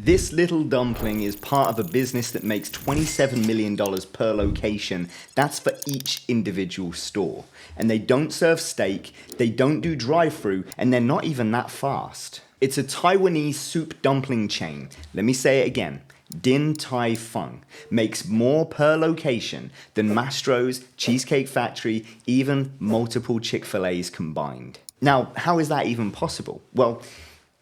This little dumpling is part of a business that makes $27 million per location. That's for each individual store. And they don't serve steak, they don't do drive-through, and they're not even that fast. It's a Taiwanese soup dumpling chain. Let me say it again. Din Tai Fung makes more per location than Mastro's, Cheesecake Factory, even multiple Chick-fil-A's combined. Now, how is that even possible? Well,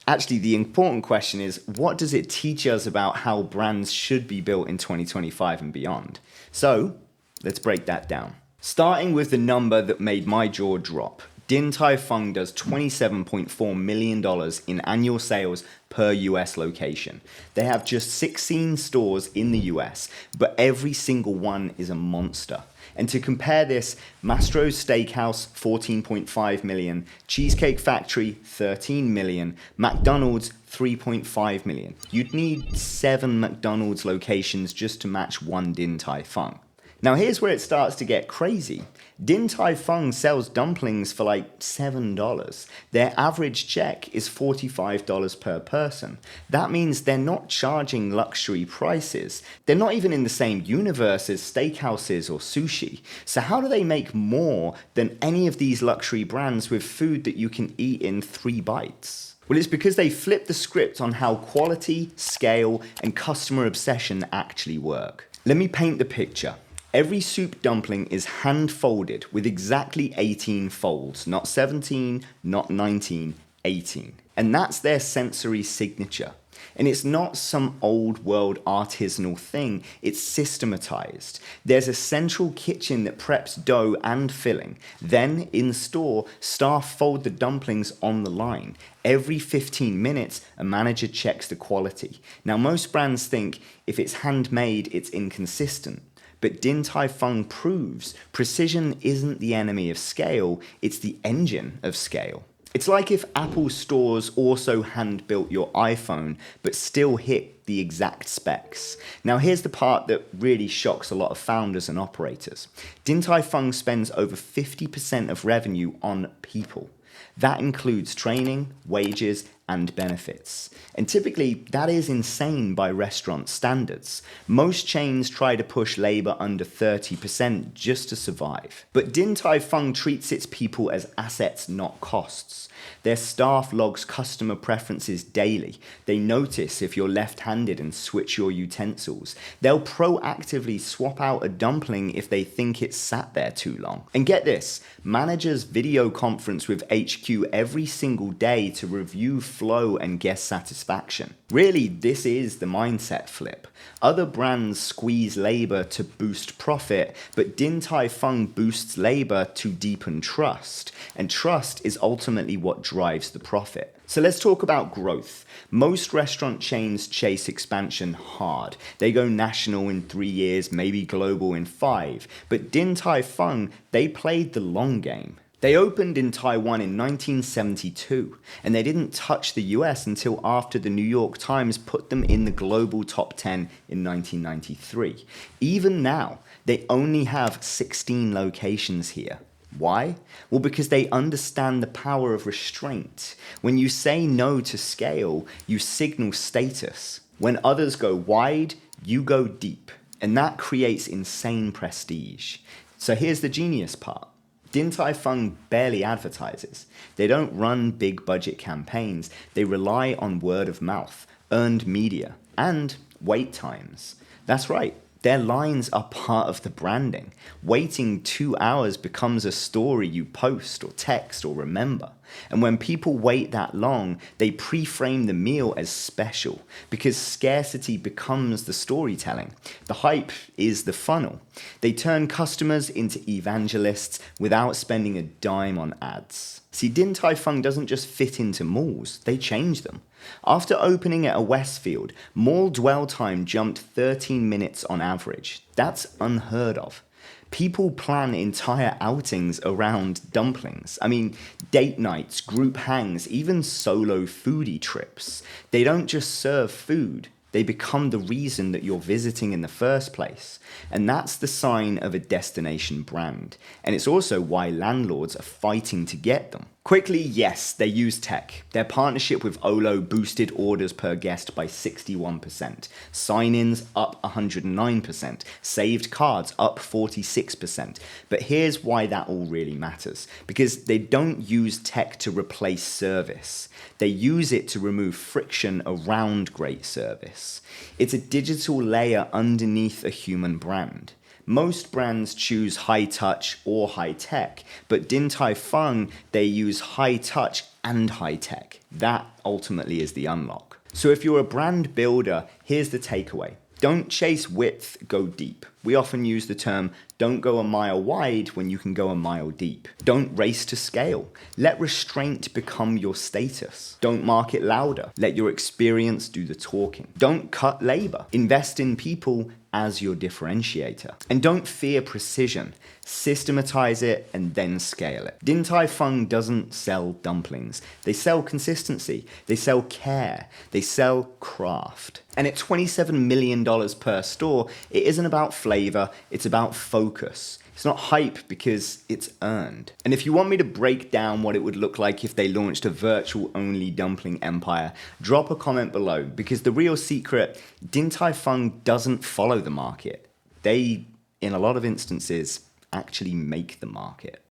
actually, the important question is, what does it teach us about how brands should be built in 2025 and beyond? So, let's break that down. Starting with the number that made my jaw drop. Din Tai Fung does $27.4 million in annual sales per US location. They have just 16 stores in the US, but every single one is a monster. And to compare this, Mastro's Steakhouse, 14.5 million, Cheesecake Factory, 13 million, McDonald's, 3.5 million. You'd need 7 McDonald's locations just to match one Din Tai Fung. Now here's where it starts to get crazy. Din Tai Fung sells dumplings for like $7. Their average check is $45 per person. That means they're not charging luxury prices. They're not even in the same universe as steakhouses or sushi. So how do they make more than any of these luxury brands with food that you can eat in 3 bites? Well, it's because they flipped the script on how quality, scale, and customer obsession actually work. Let me paint the picture. Every soup dumpling is hand-folded with exactly 18 folds, not 17, not 19, 18. And that's their sensory signature. And it's not some old world artisanal thing, it's systematized. There's a central kitchen that preps dough and filling. Then, in store, staff fold the dumplings on the line. Every 15 minutes, a manager checks the quality. Now, most brands think if it's handmade, it's inconsistent. But Din Tai Fung proves precision isn't the enemy of scale, it's the engine of scale. It's like if Apple stores also hand-built your iPhone, but still hit the exact specs. Now here's the part that really shocks a lot of founders and operators. Din Tai Fung spends over 50% of revenue on people. That includes training, wages, and benefits. And typically, that is insane by restaurant standards. Most chains try to push labor under 30% just to survive. But Din Tai Fung treats its people as assets, not costs. Their staff logs customer preferences daily. They notice if you're left-handed and switch your utensils. They'll proactively swap out a dumpling if they think it's sat there too long. And get this, managers video conference with HQ every single day to review flow and guest satisfaction. Really, this is the mindset flip. Other brands squeeze labor to boost profit, but Din Tai Fung boosts labor to deepen trust. And trust is ultimately what drives the profit. So let's talk about growth. Most restaurant chains chase expansion hard. They go national in 3 years, maybe global in 5. But Din Tai Fung, they played the long game. They opened in Taiwan in 1972, and they didn't touch the US until after the New York Times put them in the global top 10 in 1993. Even now, they only have 16 locations here. Why? Well, because they understand the power of restraint. When you say no to scale, you signal status. When others go wide, you go deep. And that creates insane prestige. So here's the genius part. Din Tai Fung barely advertises. They don't run big budget campaigns. They rely on word of mouth, earned media, and wait times. That's right. Their lines are part of the branding. Waiting 2 hours becomes a story you post or text or remember. And when people wait that long, they pre-frame the meal as special because scarcity becomes the storytelling. The hype is the funnel. They turn customers into evangelists without spending a dime on ads. See, Din Tai Fung doesn't just fit into malls, they change them. After opening at a Westfield, mall dwell time jumped 13 minutes on average. That's unheard of. People plan entire outings around dumplings. I mean, date nights, group hangs, even solo foodie trips. They don't just serve food. They become the reason that you're visiting in the first place. And that's the sign of a destination brand. And it's also why landlords are fighting to get them. Quickly, yes, they use tech. Their partnership with Olo boosted orders per guest by 61%, sign-ins up 109%, saved cards up 46%. But here's why that all really matters. Because they don't use tech to replace service. They use it to remove friction around great service. It's a digital layer underneath a human brand. Most brands choose high touch or high tech, but Din Tai Fung, they use high touch and high tech. That ultimately is the unlock. So if you're a brand builder, here's the takeaway. Don't chase width, go deep. We often use the term, don't go a mile wide when you can go a mile deep. Don't race to scale. Let restraint become your status. Don't market louder. Let your experience do the talking. Don't cut labor. Invest in people as your differentiator. And don't fear precision. Systematize it and then scale it. Din Tai Fung doesn't sell dumplings. They sell consistency. They sell care. They sell craft. And at $27 million per store, it isn't about flavor, it's about focus. It's not hype because it's earned. And if you want me to break down what it would look like if they launched a virtual-only dumpling empire, drop a comment below, because the real secret, Din Tai Fung doesn't follow the market. They, in a lot of instances, actually make the market.